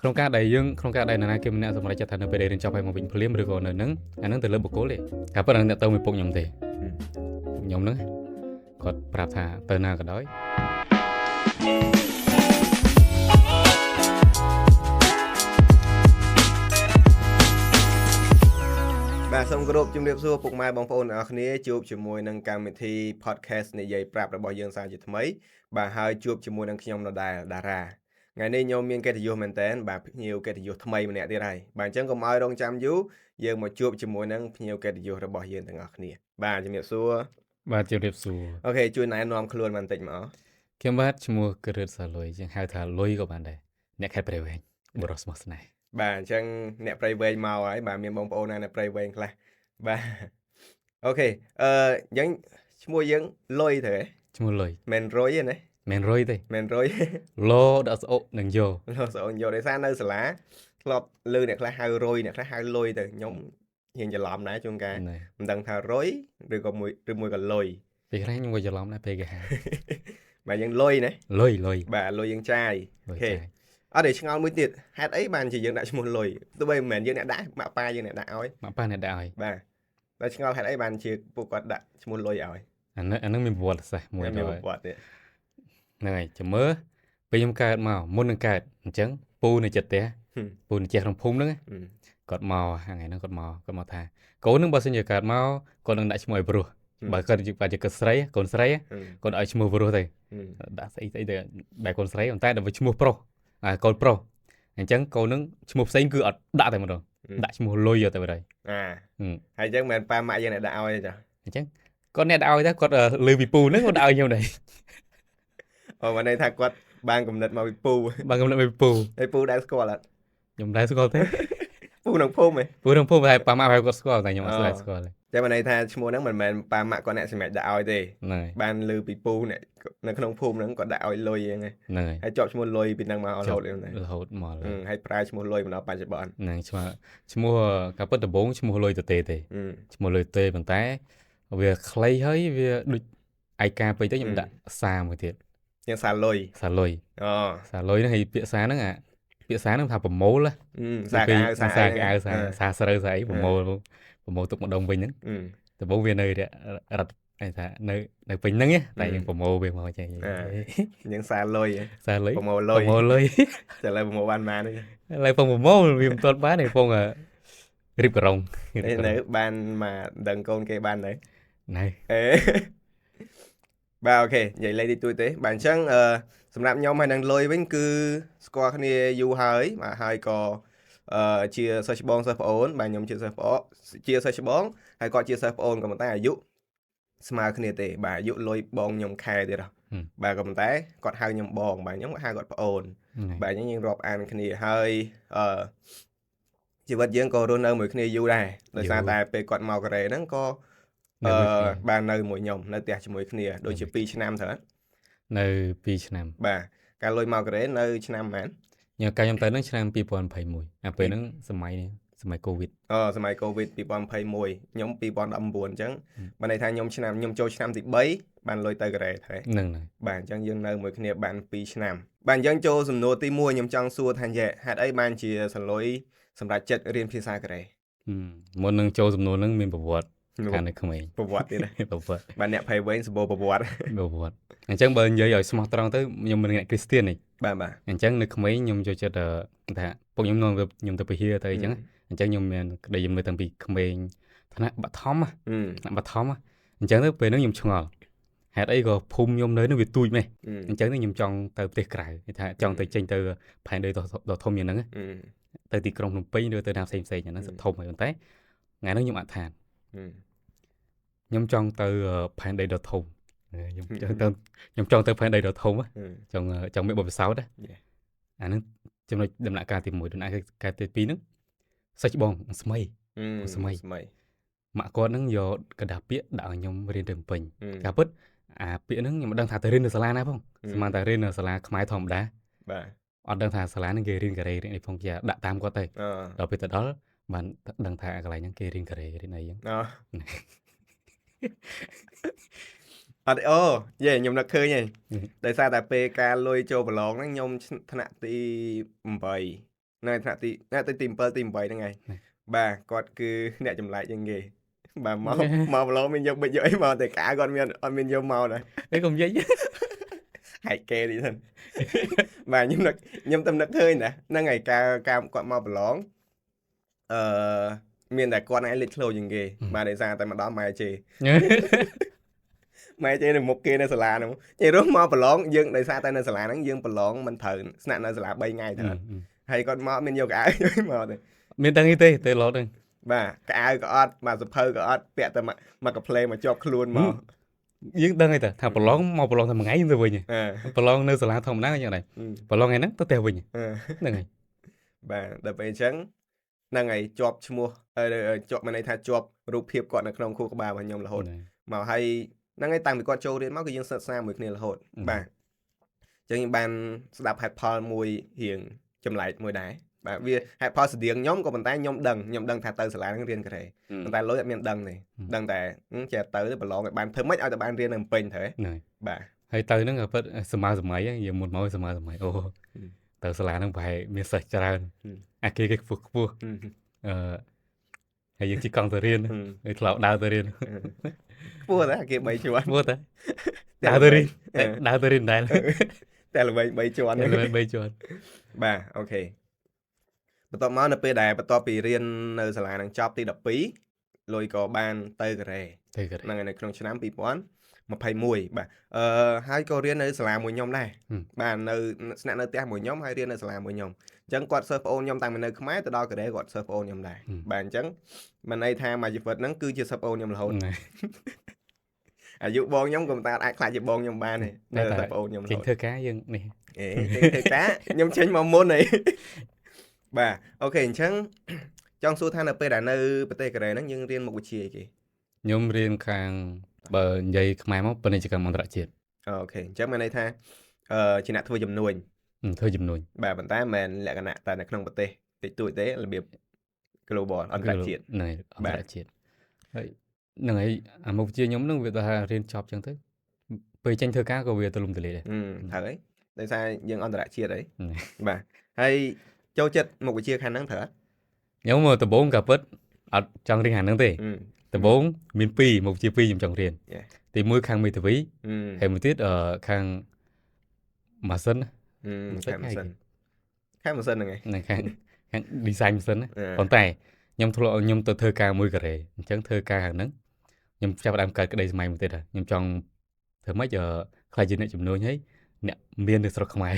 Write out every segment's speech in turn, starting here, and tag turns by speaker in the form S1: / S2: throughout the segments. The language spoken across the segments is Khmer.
S1: ក្នុងការដែលយើងក្នុងការដែលនរណាគេម្នាក់សម្រាប់ចិត្តថានៅពេលដែលរៀនចប់ហើយមកវិញភ្លាមឬក៏នៅនឹងអានឹងទៅលើបុគ្គលទេតែប៉ុន្តែអ្នកទៅមួយពុកខ្ញុំទេខ្ញុំហ្នឹងគាត់ប្រាប់ថាទៅណាក៏ដោយ
S2: បាទសូមគោរពជំរាបសួរពុកម៉ែបងប្អូនទាំងអស់គ្នាជួបជាមួយនឹងកម្មវិធី podcast និយាយប្រាប់របស់យើងសាជាថ្មីបាទហើយជួបជាមួយនឹងខ្ញុំនៅដែរតារាថ្ងៃនេះខ្ញុំមានកិត្តិយសមែនតើបាទភ្ញៀវកិត្តិយសថ្មីម្នាក់ទៀតហើយបាទអញ្ចឹងកុំឲ្យរងចាំយូរយើងមកជួបជាមួយនឹងភ្ញៀវកិត្តិយសរបស់យើងទាំងអស់គ្នាបាទជំរាបសួរ
S1: បាទជំរាបសួរ
S2: អូខេជួយណែនាំខ្លួនបន្តិចមក
S1: ខ្ញុំបាទឈ្មោះក្រឹតសាលុយជាងហៅថាលុយក៏បានដែរអ្នកខេត្តព្រៃវែងបរិសុទ្ធស្មោះស្នេហ៍
S2: បាទអញ្ចឹងអ្នកព្រៃវែងមកហើយបាទមានបងប្អូនណាអ្នកព្រៃវែងខ្លះបាទអូខេអញ្ចឹងឈ្មោះយើងលុយទៅហ៎
S1: ឈ្មោះលុយ
S2: មិនរុយទេណា
S1: មិនរុយទេ
S2: មិនរុយ
S1: លោដាក់ស្អុកនឹងយោ
S2: លោស្អូនយកដោយសារនៅសាលាធ្លាប់លើអ្នកខ្លះហៅរុយអ្នកខ្លះហៅលុយទៅខ្ញុំហ៊ានច្រឡំដែរជួនកាលមិនដឹងថារុយឬក៏មួយក៏លុយ
S1: ពេលខ្លះខ្ញុំក៏ច្រឡំដែរពេលគេហៅ
S2: បាទយើងលុយណា
S1: លុយ
S2: បាទលុយយើងចាយអូខេអត់ទេឆ្ងល់មួយទៀតហេតុអីបានជាយើងដាក់ឈ្មោះលុយទោះបីមិនមែនយើងអ្នកដាក់ម៉ាក់ប៉ាយើងអ្នកដាក់ឲ្យ
S1: ម៉ាក់ប៉ាអ្នកដាក់ឲ្យ
S2: បាទតែឆ្ងល់ហេតុអីបានជាពួកគាត់ដាក់ឈ្មោះលុយឲ្យ
S1: អានឹងមានប្រវត្តិសាស្ត្រមួយ
S2: មានប្រវត្តិទៀត
S1: ហ្នឹងហើយចាំមើលពេលខ្ញុំកើតមកមុននឹងកើតអញ្ចឹងពូនៅចិត្តផ្ទះពូនៅចេះក្នុងភូមិហ្នឹងគាត់មកថ្ងៃហ្នឹងគាត់មកថាកូននឹងបើសិនជាកើតមកគាត់នឹងដាក់ឈ្មោះឲ្យព្រោះបើគាត់ជាកូនស្រីគាត់ឲ្យឈ្មោះព្រោះទៅដាក់ស្អីទៅបែរកូនស្រីតែដល់ឈ្មោះប្រុសកូនប្រុសអញ្ចឹងកូននឹងឈ្មោះផ្សេងគឺអត់ដាក់តែម្ដងដាក់ឈ្មោះលុយទៅទៅហើយ
S2: អញ្ចឹងមិនប៉ាម៉ាក់យើងអ្នកដាក់ឲ្យទេចា
S1: អញ្ចឹងគាត់អ្នកដាក់ឲ្យទៅគាត់លើពីពូហ្នឹងគាត់ដាក់ឲ្យខ្ញុំដែរ
S2: អូមកន័យថាគាត់បានកំណត់មកពីពូ
S1: បានកំណត់មកពីពូ
S2: ហើយពូដែរស្គាល់អត់
S1: ខ្ញុំដែរស្គាល់ទេ
S2: ពូក្នុងភូមិ
S1: តែប៉ាម៉ាក់គាត់ស្គាល់តែខ្ញុំអត់ស្គាល់ទេ
S2: តែមកន័យថាឈ្មោះហ្នឹងមិនមែនប៉ាម៉ាក់គាត់អ្នកសម្រាប់ដាក់ឲ្យទេបានលើពីពូអ្នកនៅក្នុងភូមិហ្នឹងគាត់ដាក់ឲ្យលុយហ្នឹងហើយជាប់ឈ្មោះលុយពីហ្នឹងមករហូត
S1: មក
S2: ហើយប្រើឈ្មោះលុយមកដល់បច្ចុប្បន្ន
S1: ហ្នឹងឈ្មោះកាពិតដំបូងឈ្មោះលុយទេឈ្មោះលុយទេប៉ុន្តែវាខ្លីហើយវាដូចឯកាពេកទៅខ្ញុំដាក់សាមួយទៀត
S2: យ៉ាងសាលុយ
S1: សាលុយហ្នឹងហើយពាក្យសាហ្នឹងថាប្រមូល
S2: សាកៅសា
S1: ស្រូវស្អីប្រមូលទុកម្ដងវិញហ្នឹងដំបូងវានៅរត់ថានៅពេញហ្នឹងតែយើងប្រមូលវាមកចេះ
S2: យ៉ាងសាលុយ
S1: ប្រមូលលុយ
S2: តែឡើយប្រមូលបានប៉ុន្មាន
S1: ឥឡូវប្រមូលវាមិនទាន់បានទេពងរៀបក្រុង
S2: នៅបានមកដឹងកូនគេបានទៅ
S1: ណែ
S2: បាទអូខេនិយាយលេខទីទួយទេបាទអញ្ចឹងសម្រាប់ខ្ញុំហើយនឹងលុយវិញគឺស្គាល់គ្នាយូរហើយបាទហើយក៏ជាសិស្សច្បងសិស្សប្អូនបាទខ្ញុំជាសិស្សច្បងហើយគាត់ជាសិស្សប្អូនក៏ប៉ុន្តែអាយុស្មើគ្នាទេបាទអាយុលុយបងខ្ញុំខែទៀតបាទក៏ប៉ុន្តែគាត់ហៅខ្ញុំបងបាទខ្ញុំហៅគាត់ប្អូនបាទអញ្ចឹងយើងរាប់អានគ្នាហើយជីវិតយើងក៏រស់នៅមួយគ្នាយូរដែរដោយសារតែពេលគាត់មកកូរ៉េហ្នឹងក៏បាននៅមួយខ្ញុំនៅផ្ទះជាមួយគ្នាដូចជា2ឆ្នាំទៅ
S1: នៅ2ឆ្នាំ
S2: បាទការលុយមកកូរ៉េនៅឆ្នាំប៉ុន្មាន
S1: ខ្ញុំទៅហ្នឹងឆ្នាំ2021អាពេលហ្នឹងសម័យ COVID
S2: សម័យ COVID 2021ខ្ញុំ2019អញ្ចឹងបានន័យថាខ្ញុំចូលឆ្នាំទី3បានលុយទៅកូរ៉េហើយ
S1: ហ្នឹង
S2: បាទអញ្ចឹងយើងនៅមួយគ្នាបាន2ឆ្នាំបាទអញ្ចឹងចូលសំណួរទី1ខ្ញុំចង់សួរថាហេតុអីបានជាសលុយសម្រាប់ចិត្តរៀនភាសាកូរ៉េ
S1: មុននឹងចូលសំណួរហ្នឹងមានប្រវត្តិកាលនៅក្មេង
S2: ប្រវត្តិទៀតណា
S1: ប្រវត្តិ
S2: បាទអ្នកភ័យវែងសម្បូរប្រវត្តិ
S1: អញ្ចឹងបើនិយាយឲ្យស្មោះត្រង់ទៅខ្ញុំមិនអ្នកគ្រីស្ទានទេ
S2: បាទ
S1: អញ្ចឹងនៅក្មេងខ្ញុំចូលចិត្តថាពួកខ្ញុំនាំខ្ញុំទៅពហិទៅអញ្ចឹងខ្ញុំមានក្តីជំនឿតាំងពីក្មេងថ្នាក់បឋមអញ្ចឹងទៅពេលហ្នឹងខ្ញុំឆ្ងល់ហេតុអីក៏ភូមិខ្ញុំនៅនឹងវាទូចម៉េះអញ្ចឹងខ្ញុំចង់ទៅប្រទេសក្រៅគេថាចង់ទៅចេញទៅផែនដីដ៏ធំយ៉ាងហ្នឹងទៅទីក្រុងភ្នំពេញឬទៅណាផ្សេងយ៉ាងហ្នឹងធំហើយប៉ុន្តែថ្ងៃហ្នឹងខ្ញុំអត់ថាខ្ញុំចង់ទៅផែនដីដ៏ធំខ្ញុំចង់ទៅផែនដីដ៏ធំចង់មានបទពិសោធន៍អាហ្នឹងចំណុចដំណាក់កាលទី1ដំណាក់កាលទី2ហ្នឹងសិស្សច្បងស្មីម៉ាក់គាត់ហ្នឹងយកกระดาษពាក្យដាក់ឲ្យខ្ញុំរៀនទៅពេញការពិតអាពាក្យហ្នឹងខ្ញុំមិនដឹងថាទៅរៀននៅសាលាណាផងស្មានតែរៀននៅសាលាខ្មែរធម្មតា
S2: បាទ
S1: អត់ដឹងថាសាលាហ្នឹងគេរៀនកូរ៉េរៀនអីផងគេដាក់តាមគាត់ទៅដល់ពេលទៅដល់បានដឹងថាកន្លែងហ្នឹងគេរៀនកូរ៉េរៀនអីហ្នឹង
S2: អត់អូខ្ញុំនឹកឃើញហើយដោយសារតែពេលការលុយចូលប្រឡងហ្នឹងខ្ញុំថ្នាក់ទី8 Này thạ tí tìm bơ tìm vậy ngay bà con cứ nè chùm lại chân nghề bà màu lô mình dùng bây giờ ấy màu thì cả con mình vô màu này
S1: đấy không giấy
S2: hãy kê đi thân bà nhưng tâm nực hơi nè nó ngày ca con màu lón miền đại con ấy lịch lâu chân nghề bà để ra tại mà đó mày chị mày chơi được một kia này là đúng chơi rất mò bờ lon dương đại sa tay này là nó dương bờ lon mình thử sạn này là bay ngay thật hay con mò mình vô cả mò này
S1: miền tây tây tây lót đây
S2: bà cái có ớt mà sập hơi có ớt bẹtแต่mà cái play mà chọc luôn mò
S1: dương đang ngay ta thằng bờ lon mò bờ lon thằng mà ngay như vậy nhỉ bờ lon nơi là thằng nắng như này bờ lon ngày nắng tao tèo vậy nhỉ đang ngày
S2: bà đợt về trắng đang ngày chọc mua chọc mà này thay chọc rụp hiệp còn ở trong khu của bà và nhom là hồn mà hay năng ngay tăng bị con trâu đến máu cái dương sợ xa một này là hồn bà cho nên ban đạp hạt Paul mùi hiền chấm lại mùi đá bà vì hạt Paul sử dụng nhóm của bàn tay nhóm đằng thả tơ sẽ lại riêng cái này bàn tay lối miền đằng này đằng tại chè tới bà lo bạn thơm mấy ai bạn riêng làm pin thế bà
S1: hay tơ nó gặp smart mấy giờ một mẫu smart mấy ô tơ sẽ lại nó phải miền sạch ra cái phục vụ hay những chiếc con tơ riêng cái lọ đào tơ riêng
S2: vua đấy kia bảy chuan
S1: vua đấy đào tơ riêng đây
S2: แต่ละใบจวน
S1: ใบจวน
S2: បាទអូខេបន្ទាប់មកនៅពេលដែលបន្ទាប់ពីរៀននៅសាលានឹងចប់ទី12លុយក៏បានទៅកូរ៉េហ្នឹងនៅក្នុងឆ្នាំ2021បាទហើយក៏រៀននៅសាលាមួយខ្ញុំដែរបាទនៅស្នាក់នៅផ្ទះមួយខ្ញុំហើយរៀននៅសាលាមួយខ្ញុំអញ្ចឹងគាត់សើប្អូនខ្ញុំតាំងពីនៅខ្មែរទៅដល់កូរ៉េគាត់សើប្អូនខ្ញុំដែរបាទអញ្ចឹងមិនន័យថាមួយជីវិតហ្នឹងគឺជាសើប្អូនខ្ញុំរហូតអាយុបងខ្ញុំក៏មិនតាអាចខ្លាចជាបងខ្ញុំបានទេនៅតែបងខ្ញុំ
S1: ចេញធ្វើការយើងនេះ
S2: ធ្វើការខ្ញុំចេញមកមុនហីបាទអូខេអញ្ចឹងចង់សួរថានៅពេលដែលនៅប្រទេសកូរ៉េហ្នឹងយើងរៀនមុខវិជ្ជាអីគេ
S1: ខ្ញុំរៀនខាងបើនិយាយខ្មែរមកពាណិជ្ជកម្មអន្តរជាតិ
S2: អូខេអញ្ចឹងមានន័យថាជាអ្នកធ្វើជំនួញបាទប៉ុន្តែមិនមែនលក្ខណៈតែនៅក្នុងប្រទេសតិចតួចទេរបៀប global អន្តរជាតិ
S1: ហ្នឹងអន្តរជាតិហើយហ្នឹងហើយអាមុខវិជ្ជាខ្ញុំហ្នឹងវាថារៀនចប់អញ្ចឹងទៅពេលចេញធ្វើការក៏វាទូលំទូលាយដែរ
S2: ត្រូវហើយដោយសារយើងអន្តរជាតិហីបាទហើយចូលចិត្តមុខវិជ្ជាខាងហ្នឹងត្រូវ
S1: ខ្ញុំដំបូងក៏ពិតអត់ចង់រៀនខាងហ្នឹងទេដំបូងមាន2មុខវិជ្ជា2ខ្ញុំចង់រៀនទី1ខាងមេធាវីហើយមួយទៀតខាងម៉ាស៊ីន
S2: ខាងម៉ាស៊ីនហ្នឹង
S1: ខាង design ម៉ាស៊ីនប៉ុន្តែខ្ញុំទៅធ្វើការមួយកូរ៉េអញ្ចឹងធ្វើការខាងហ្នឹងខ្ញុំចាប់ផ្ដើមកើតក្តីសម័យមួយទៀតខ្ញុំចង់ធ្វើម៉េចខ្លាចជាអ្នកជំនួញហើយអ្នកមាននៅស្រុកខ្មែរ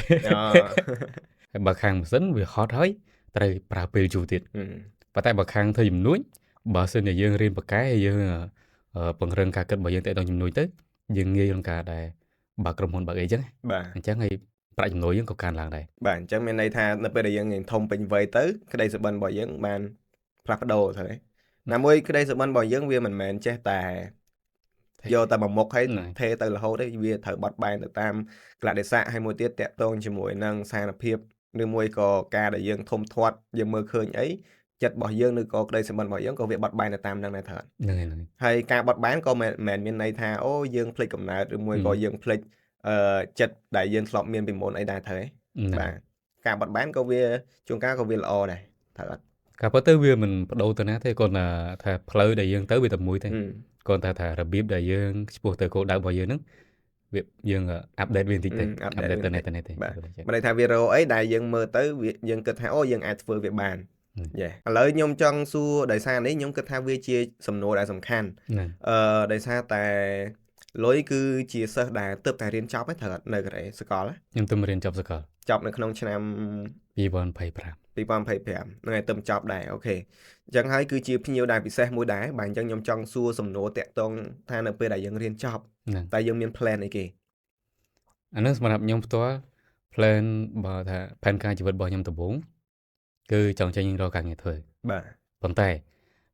S1: ហើយបើខាងម៉ាស៊ីនវាហត់ហើយត្រូវប្រើពេលយូរទៀតប៉ុន្តែបើខាងធ្វើជំនួញបើសិនជាយើងរៀនបកកែយើងពង្រឹងការគិតរបស់យើងទៅដល់ជំនួយទៅយើងងាយក្នុងការដែលបើក្រុមហ៊ុនបើអីចឹង
S2: បាទ
S1: អញ្ចឹងហើយប្រាក់ចំណូលយើងក៏កើនឡើងដែរ
S2: បាទអញ្ចឹងមានន័យថានៅពេលដែលយើងធំពេញវ័យទៅក្តីសុបិនរបស់យើងបានផ្លាស់ប្ដូរទៅណាមួយក្តីសុបិនរបស់យើងវាមិនមែនចេះតែយកតែមួយមុខហើយថេទៅរហូតទេវាត្រូវបត់បែនទៅតាមកលៈទេសៈហើយមួយទៀតតាក់ទងជាមួយនឹងសារភាពឬមួយក៏ការដែលយើងធំធាត់យើងមើលឃើញអីចិត្តរបស់យើងឬក៏ក្តីសុបិនរបស់យើងក៏វាបត់បែនទៅតាមនឹងដែរត្រូវ
S1: ហ្នឹង
S2: ហើយការបត់បែនក៏មិនមែនមានន័យថាអូយើងភ្លេចកំណើតឬមួយក៏យើងភ្លេចចិត្តដែលយើងធ្លាប់មានពីមុនអីដែរត្រូវបាទការបត់បែនក៏វាជួនកាលក៏វាល្អដែរត្រូវអត់
S1: ការពិតទៅវាមិនបដូរទៅណាទេគាត់ថាផ្លូវដែលយើងទៅវាតែមួយទេគាត់ថារបៀបដែលយើងឆ្ពោះទៅគោលដៅរបស់យើងហ្នឹងវាយើងអាប់ដេតវាបន្តិចទេអាប់ដេតទៅនេះទេ
S2: បាទមិនន័យថាវារកអីដែលយើងមើលទៅយើងគិតថាអូយើងអាចធ្វើវាបានយេឥឡូវខ្ញុំចង់សួរដោយសារនេះខ្ញុំគិតថាវាជាសំណួរដែលសំខាន់ដោយសារតែលុយគឺជាសិស្សដែលទើបតែរៀនចប់ហើយត្រូវនៅកូរ៉េសាកល
S1: ខ្ញុំទើបរៀនចប់សាកល
S2: ចប់នៅក្នុងឆ្នាំ
S1: 2025
S2: ហ្នឹងហើយទើបចប់ដែរអូខេអញ្ចឹងហើយគឺជាភ្ញៀវដែលពិសេសមួយដែរបាទអញ្ចឹងខ្ញុំចង់សួរសំណួរតាក់ទងថានៅពេលដែលយើងរៀនចប់តែយើងមាន plan អីគេ
S1: អានោះសម្រាប់ខ្ញុំផ្ទាល់ plan បើថាផែនការជីវិតរបស់ខ្ញុំដំបូងគឺចង់ចេញរកការងារធ្វើ
S2: បាទ
S1: ប៉ុន្តែ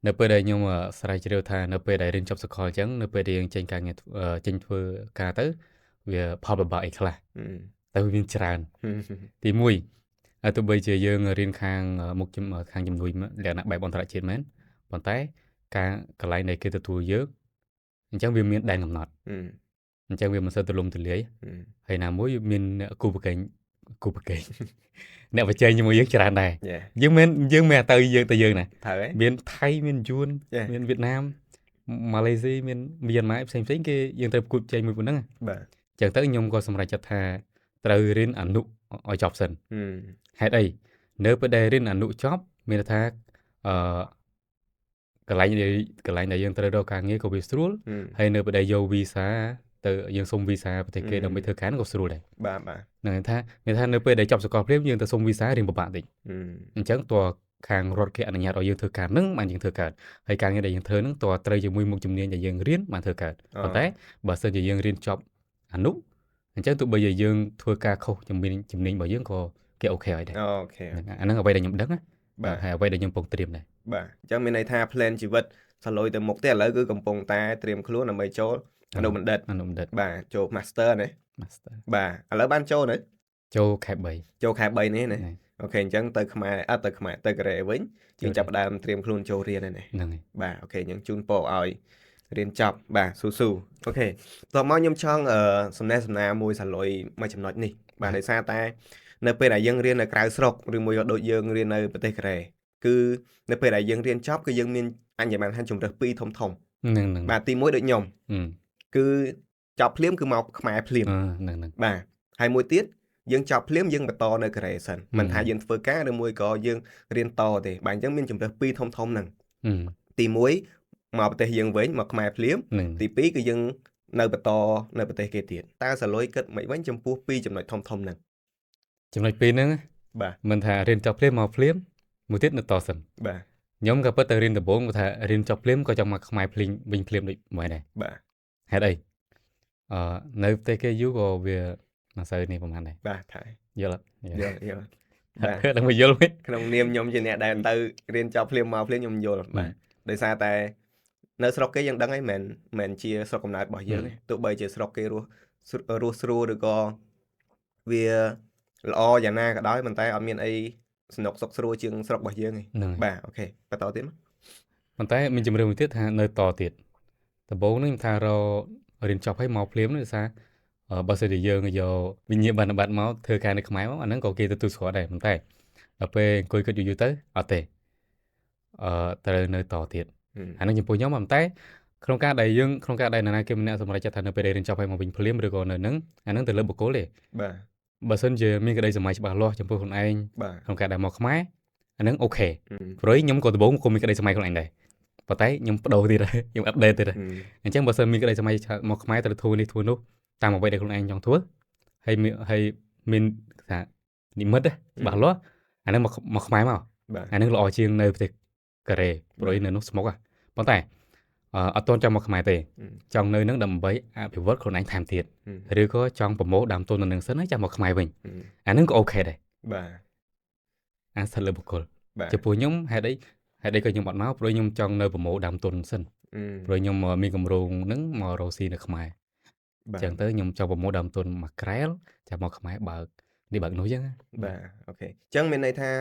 S1: នៅពេលដែលខ្ញុំស្រាវជ្រាវថានៅពេលដែលរៀនចប់សាកលអញ្ចឹងនៅពេលដែលយើងចេញការងារចេញធ្វើការទៅវាផលលំបាកអីខ្លះតែវាមានច្រើនទី1ទោះបីជាយើងរៀនខាងមុខខាងជំនួយលក្ខណៈបែបអន្តរជាតិមែនប៉ុន្តែការកន្លែងដែលគេទទួលយើងអញ្ចឹងវាមានដែនកំណត់អញ្ចឹងវាមិនសូវទូលំទូលាយហើយណាមួយមានគូប្រកែង គូប្រកេងអ្នកបច្ចេកជាមួយយើងច្រើនដែរ
S2: យ៉ា
S1: យើងមិនទៅយើងណា
S2: ត្រូវហ៎
S1: មានថៃមានយួន
S2: Yeah.
S1: មានវៀតណាមម៉ាឡេស៊ីមានមីយ៉ាន់ម៉ាផ្សេងគេយើងត្រូវប្រកួតប្រជែងមួយប៉ុណ្ណឹង
S2: បាទ
S1: ចឹងទៅខ្ញុំក៏សម្រេចចិត្តថាត្រូវរៀនអនុឲ្យចប់សិន ហេតុអីនៅពេលដែលរៀនអនុចប់មានន័យថាកន្លែងដែលយើងត្រូវរកការងារក៏វាស្រួលហើយនៅពេលដែលយកវីសាទៅយើងសុំវីសាប្រទេសគេដើម្បីធ្វើការក៏ស្រួលដែរ
S2: បាទ
S1: ហ្នឹងហើយថានៅពេលដែលចប់សាកលភ្លាមយើងទៅសុំវីសារៀងពិបាកតិចអញ្ចឹងតើខាងរដ្ឋគេអនុញ្ញាតឲ្យយើងធ្វើការនឹងបានយើងធ្វើការហើយការងារដែលយើងធ្វើនឹងតើត្រូវជាមួយមុខជំនាញដែលយើងរៀនបានធ្វើការប៉ុន្តែបើសិនជាយើងរៀនចប់អនុអញ្ចឹងទោះបីជាយើងធ្វើការខុសជំនាញរបស់យើងក៏គេអូខេហើយដែរ
S2: អូខេ
S1: អាហ្នឹងអ្វីដែលខ្ញុំដឹងណា
S2: បាទ
S1: ហើយអ្វីដែលខ្ញុំកំពុងត្រៀមដែរ
S2: បាទអញ្ចឹងមានន័យថា plan ជីវិតសលុយទៅមុខទេឥឡូវគឺកំពុងតែត្រៀមខ្លួនដើម្បីចូលអនុបណ្ឌិត បាទចូល master ណា
S1: master
S2: បាទឥឡូវបានចូលនៅ
S1: ចូលខែ
S2: ចូលខែ 3 នេះណាអូខេអញ្ចឹងទៅខ្មែរទៅកូរ៉េវិញយើងចាប់ផ្ដើមត្រៀមខ្លួនចូលរៀនហើយណា
S1: ហ្នឹងហើយ
S2: បាទអូខេយើងជូនពរឲ្យរៀនចប់បាទស៊ូអូខេតោះមកខ្ញុំចង់សំណេះសំណាលមួយសលុយមួយចំណុចនេះបាទដោយសារតែនៅពេលដែលយើងរៀននៅក្រៅស្រុកឬមួយក៏ដូចយើងរៀននៅប្រទេសកូរ៉េគឺនៅពេលដែលយើងរៀនចប់គឺយើងមានអញ្ញបានថាជំរើស2ធំ
S1: ហ្នឹង
S2: បាទទី1ដូចខ្ញុំគឺចប់ភ្លាមគឺមកខ្មែរភ្លាម
S1: ហ្នឹង
S2: បាទហើយមួយទៀតយើងចប់ភ្លាមយើងបន្តនៅកូរ៉េសិនមិនថាយើងធ្វើការឬមួយក៏យើងរៀនតទេបាទអញ្ចឹងមានជំរើស2ធំហ្នឹងទី1មកប្រទេសយើងវិញមកខ្មែរភ្លាមទី2គឺយើងនៅបន្តនៅប្រទេសគេទៀតតើសលុយគិតមិនវិញចំពោះ2ចំណុចធំហ្នឹង
S1: ចំណុច2ហ្នឹង
S2: បាទ
S1: មិនថារៀនចប់ភ្លាមមកភ្លាមមួយទៀតនៅតសិន
S2: បាទ
S1: ខ្ញុំក៏ពិតតែរៀនដំបូងថារៀនចប់ភ្លាមក៏ចង់មកខ្មែរភ្លាមវិញភ្លាមដូចមួយដែរ
S2: បាទ
S1: ហេតុអីនៅប្រទេសគេយូរក៏វាមិនសូវនេះប្រហែលដែរ
S2: បាទថៃ
S1: យល់
S2: បាទ
S1: ដល់មកយល់វិញ
S2: ក្នុងនាមខ្ញុំជាអ្នកដែលទៅរៀនចប់ភ្លាមមកភ្លាមខ្ញុំយល់បាទដោយសារតែនៅស្រុកគេយើងដឹងហើយមិនជាស្រុកកំណើតរបស់យើងទេទោះបីជាស្រុកគេរស់ស្រួលឬក៏វាល្អយ៉ាងណាក៏ដោយប៉ុន្តែអត់មានអីសំណុកសុខស្រួលជាងស្រុករបស់យើងទេបាទអូខេបន្តទៀតមក
S1: ប៉ុន្តែមានជំរឿនមួយទៀតថានៅតទៀតដំបូងនេះខ្ញុំថាររៀនចប់ហើយមកភ្លាមនេះថាបើសិនជាយើងយកវិញ្ញាបនបត្រមកធ្វើការនៅខ្មែរមកអាហ្នឹងក៏គេទទួលស្គាល់ដែរប៉ុន្តែដល់ពេលអង្គុយគិតយូរទៅអត់ទេត្រូវនៅតទៀតអាហ្នឹងចំពោះខ្ញុំប៉ុន្តែក្នុងការដែលណាគេម្នាក់សម្រេចចិត្តថានៅពេលរៀនចប់ហើយមកវិញភ្លាមឬក៏នៅហ្នឹងអាហ្នឹងទៅលើបុគ្គលទេ
S2: បាទ
S1: បើសិនជាមានក្តីសម័យច្បាស់លាស់ចំពោះខ្លួនឯង
S2: បាទ
S1: ក្នុងការដែលមកខ្មែរអាហ្នឹងអូខេព្រោះខ្ញុំក៏ដំបូងក៏មានក្តីសម័យខ្លួនឯងដែរប៉ុន្តែខ្ញុំបដូរទៀតហើយខ្ញុំអាប់ដេតទៀតហើយអញ្ចឹងបើសិនមានក្តីសម័យមកខ្មែរទៅធ្វើនេះធ្វើនោះតាមអ្វីដែលខ្លួនឯងចង់ធ្វើហើយមានថានិមិត្តច្បាស់លាស់អាហ្នឹងមកខ្មែរមកអាហ្នឹងល្អជាងនៅប្រទេសកូរ៉េព្រោះនៅនោះស្មុកប៉ុន្តែអត់ទាន់ចង់មកខ្មែរទេចង់នៅនឹងដើម្បីអភិវឌ្ឍខ្លួនឯងថែមទៀតឬក៏ចង់ប្រមូលដើមទុននៅនឹងសិនហើយចាំមកខ្មែរវិញអាហ្នឹងក៏អូខេដែរ
S2: បាទ
S1: អាស្ថិតលើបុគ្គលចំពោះខ្ញុំហេតុអីក៏ខ្ញុំអត់មកព្រោះខ្ញុំចង់នៅប្រមូលដើមទុនសិនព្រោះខ្ញុំមានកម្រោងហ្នឹងមករកស៊ីនៅខ្មែរអញ្ចឹងទៅខ្ញុំចង់ប្រមូលដើមទុនមកក្រែលចាំមកខ្មែរបើកនេះបើកនោះអញ្ចឹង
S2: បាទអូខេអញ្ចឹងមានន័យថា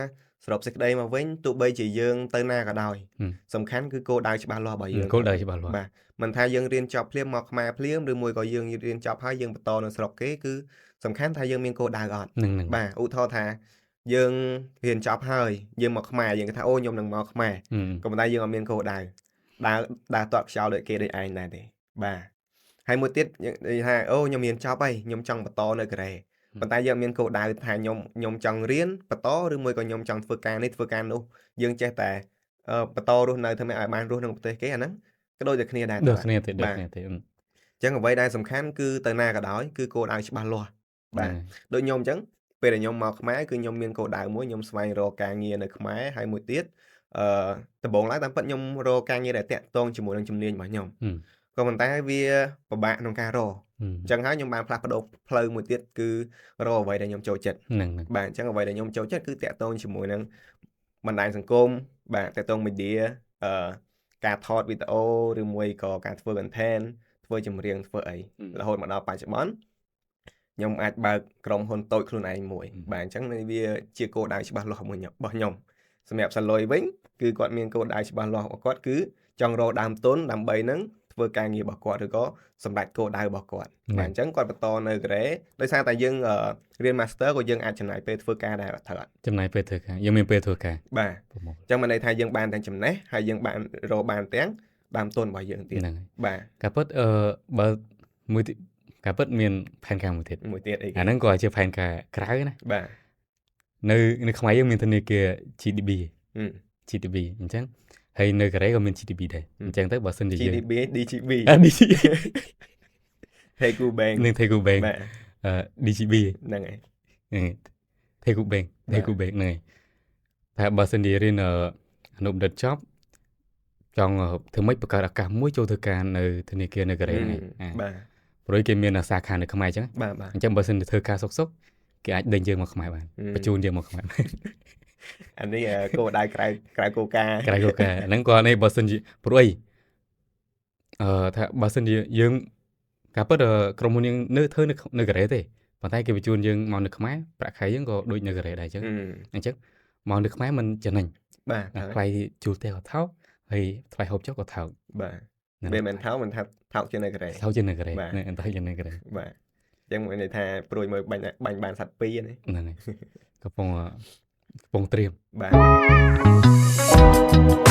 S2: សរុបសេចក្តីមកវិញទោះបីជាយើងទៅណាក៏ដោយសំខាន់គឺគោលដៅច្បាស់លាស់របស់យើង
S1: គោលដៅច្បាស់លាស់
S2: បាទមិនថាយើងរៀនចប់ភ្លាមមកខ្មែរភ្លាមឬមួយក៏យើងរៀនចប់ហើយយើងបន្តនៅស្រុកគេគឺសំខាន់ថាយើងមានគោលដៅអត់បាទឧទាហរណ៍ថាយើងរៀនចប់ហើយយើងមកខ្មែរយើងថាអូខ្ញុំនឹងមកខ្មែរក៏ប៉ុន្តែយើងអត់មានគោលដៅដើរតក់ខ្យល់ដូចគេដូចឯងដែរទេបាទហើយមួយទៀតនិយាយថាអូខ្ញុំរៀនចប់ហើយខ្ញុំចង់បន្តនៅកូរ៉េប៉ុន្តែយើងមានគោលដៅថាខ្ញុំចង់រៀនបន្តឬមួយក៏ខ្ញុំចង់ធ្វើការនេះធ្វើការនោះយើងចេះតែបន្តរស់នៅធ្វើម៉េចឲ្យបានរស់នៅប្រទេសគេអាហ្នឹងក៏ដូចតែគ្នាដែរ
S1: ដូចគ្នាទេអ
S2: ញ្ចឹងអ្វីដែលសំខាន់គឺទៅណាក៏ដោយគឺគោលដៅច្បាស់លាស់បាទដូចខ្ញុំអញ្ចឹងពេលដែលខ្ញុំមកខ្មែរគឺខ្ញុំមានគោលដៅមួយខ្ញុំស្វែងរកការងារនៅខ្មែរហើយមួយទៀតដំបូងឡើយតាមពិតខ្ញុំរកការងារដែលតាក់ទងជាមួយនឹងជំនាញរបស់ខ្ញុំក៏ប៉ុន្តែវាពិបាកក្នុងការរកអញ្ចឹងហើយខ្ញុំបានផ្លាស់ប្ដូរផ្លូវមួយទៀតគឺរកអ្វីដែលខ្ញុំចូលចិត្តបាទអញ្ចឹងអ្វីដែលខ្ញុំចូលចិត្តគឺតាក់ទងជាមួយនឹងបណ្ដាញសង្គមបាទតាក់ទង media ការថតវីដេអូឬមួយក៏ការធ្វើ content ធ្វើចម្រៀងធ្វើអីរហូតមកដល់បច្ចុប្បន្នខ្ញុំអាចបើកក្រុមហ៊ុនតូចខ្លួនឯងមួយបាទអញ្ចឹងវាជាគោលដៅច្បាស់លាស់របស់ខ្ញុំសម្រាប់សាឡុយវិញគឺគាត់មានគោលដៅច្បាស់លាស់របស់គាត់គឺចង់រកដើមទុនដើម្បីនឹងធ្វើ ធ្វើការងាររបស់គាត់ឬក៏សម្រេចគោលដៅរបស់គាត់បាទអញ្ចឹងគាត់បន្តនៅកូរ៉េដោយសារតែយើងរៀន master ក៏យើងអាចចំណាយពេលធ្វើការដែរអត់ត្រូវអត់
S1: ចំណាយពេលធ្វើការយើងមានពេលធ្វើការ
S2: បាទអញ្ចឹងមានន័យថាយើងបានទាំងចំណេះហើយយើងបានរកបានទាំងដើមទុនរបស់យើងទៀត
S1: ហ្នឹងហើយ
S2: បាទ
S1: ការពិតបើមួយការពិតមានផែនការមួយទៀត
S2: អី
S1: អាហ្នឹងក៏ជាផែនការក្រៅណា
S2: បាទ
S1: នៅខ្មែរយើងមានធនាគារ GDB អញ្ចឹងហើយនៅកូរ៉េក៏មាន GDB ដែរអញ្ចឹងទៅបើសិនជាយើង
S2: GDB DGB Daegu Bank
S1: នឹង Daegu Bank DGB
S2: ហ្នឹងហើយ
S1: Daegu Bank ហ្នឹងហើយតែបើសិនជារៀនអនុបណ្ឌិតចប់ចង់ធ្វើម៉េចបង្កើតឱកាសមួយចូលធ្វើការនៅធនាគារនៅកូរ៉េហ្នឹង
S2: បាទ
S1: ព្រោះគេមានសាខានៅខ្មែរអញ្ចឹងអញ្ចឹងបើសិនជាធ្វើការសុកគេអាចដេញយើងមកខ្មែរបានបញ្ជូនយើងមកខ្មែរ
S2: អានេះគោលដៅក្រៅគោលការណ៍
S1: ហ្នឹងក៏នេះបើសិនជាព្រោះអីថាបើសិនជាយើងការពិតក្រុមហ៊ុនយើងនៅធ្វើនៅកូរ៉េទេប៉ុន្តែគេបញ្ជូនយើងមកនៅខ្មែរប្រាក់ខែយើងក៏ដូចនៅកូរ៉េដែរអញ្ចឹងមកនៅខ្មែរមិនចំណេញ
S2: បាទ
S1: ថ្លៃជួលផ្ទះក៏ថោកហើយថ្លៃហូបចុកក៏ថោក
S2: បាទវាមិនថោកមិនថាថោកជាងនៅកូរ៉េ
S1: ថោកជាងនៅកូរ៉េតែជាងនៅកូរ៉េ
S2: បាទអញ្ចឹងមានន័យថាព្រួយមើលបាញ់បានសត្វពីរ
S1: ហ្នឹងហើយកំពុងត្រៀម
S2: បាទ